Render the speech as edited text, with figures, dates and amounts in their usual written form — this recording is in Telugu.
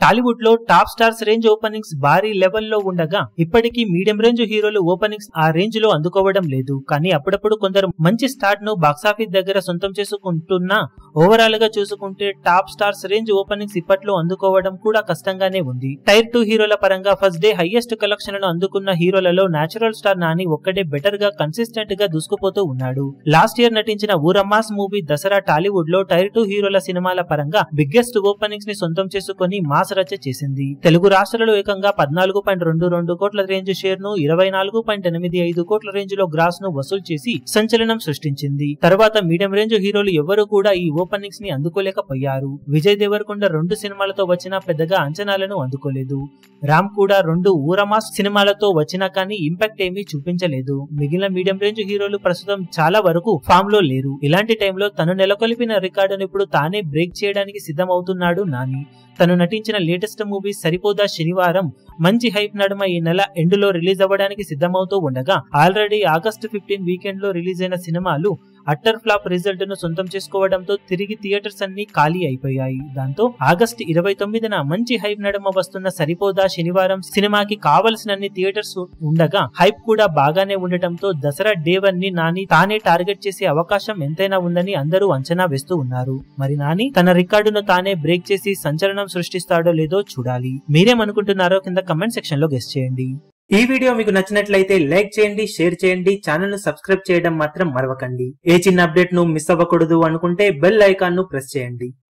టాలీవుడ్ లో టాప్ స్టార్స్ రేంజ్ ఓపెనింగ్స్ భారీ లెవెల్లో ఉండగా ఇప్పటికీ మీడియం రేంజ్ హీరోలు ఓపెనింగ్స్ ఆ రేంజ్ లో అందుకోవడం లేదు. కానీ అప్పుడప్పుడు కొందరు మంచి స్టార్ట్ ను బాక్సాఫీస్ దగ్గర సొంతం చేసుకుంటున్నా ఓవరాల్ గా చూసుకుంటే టాప్ స్టార్స్ రేంజ్ ఓపెనింగ్స్ ఇప్పట్లో అందుకోవడం కూడా కష్టంగానే ఉంది. టైర్ 2 హీరోల పరంగా ఫస్ట్ డే హైయెస్ట్ కలెక్షన్లను అందుకున్న హీరోలలో నేచురల్ స్టార్ నాని ఒక్కడే బెటర్ గా కన్సిస్టెంట్ గా దూసుకుపోతూ ఉన్నాడు. లాస్ట్ ఇయర్ నటించిన ఊరమాస్ మూవీ దసరా టాలీవుడ్ లో టైర్ 2 హీరోల సినిమాల పరంగా బిగ్గెస్ట్ ఓపెనింగ్స్ ని సొంతం చేసుకుని మాస్ రచ్చ చేసింది. తెలుగు రాష్ట్రాలలో ఏకంగా 14.22 కోట్ల రేంజ్ షేర్ ను 24.85 కోట్ల రేంజ్ లో గ్రాస్ ను వసూలు చేసి సంచలనం సృష్టించింది. తర్వాత మీడియం రేంజ్ హీరోలు ఎవరు కూడా ఈ ఓపెనింగ్స్ ని అందుకోలేకపోయారు. విజయ్ దేవరకొండ 2 సినిమాలతో వచ్చినా పెద్దగా అంచనాలను అందుకోలేదు. రామ్ కూడా 2 ఊరమాస్ సినిమాలతో వచ్చినా కానీ ఇంపాక్ట్ ఏమీ చూపించలేదు. మిగిలిన మీడియం రేంజ్ హీరోలు ప్రస్తుతం చాలా వరకు ఫామ్ లో లేరు. ఇలాంటి టైంలో తను నెలకొల్పిన రికార్డును ఇప్పుడు తానే బ్రేక్ చేయడానికి సిద్ధమవుతున్నాడు నాని. తను నటించిన లేటెస్ట్ మూవీ సరిపోదా శనివారం మంచి హైప్ నడుమ ఈ నెల ఎండ్ లో రిలీజ్ అవ్వడానికి సిద్ధమవుతూ ఉండగా ఆల్రెడీ ఆగస్టు 15 వీకెండ్ లో రిలీజ్ అయిన సినిమాలు అట్టర్ ఫ్లాప్ రిజల్ట్ ను సొంతం చేసుకోవడంతో తిరిగి థియేటర్స్ అన్ని ఖాళీ అయిపోయాయి. దాంతో ఆగస్టు 29న మంచి హైప్ నడుమ వస్తున్న సరిపోదా శనివారం సినిమాకి కావలసినన్ని థియేటర్స్ ఉండగా హైప్ కూడా బాగానే ఉండటంతో దసరా డే 1 ని నాని తానే టార్గెట్ చేసే అవకాశం ఎంతైనా ఉందని అందరూ అంచనా వేస్తూ ఉన్నారు. మరి నాని తన రికార్డును తానే బ్రేక్ చేసి సంచలనం సృష్టిస్తాడో లేదో చూడాలి. మీరేమనుకుంటున్నారో కింద కమెంట్ సెక్షన్ లో గెస్ చేయండి. ఈ వీడియో మీకు నచ్చినట్లయితే లైక్ చేయండి, షేర్ చేయండి, ఛానల్ ను సబ్స్క్రైబ్ చేయడం మాత్రం మరవకండి. ఏ చిన్న అప్డేట్ ను మిస్ అవ్వకూడదు అనుకుంటే బెల్ ఐకాన్ ను ప్రెస్ చేయండి.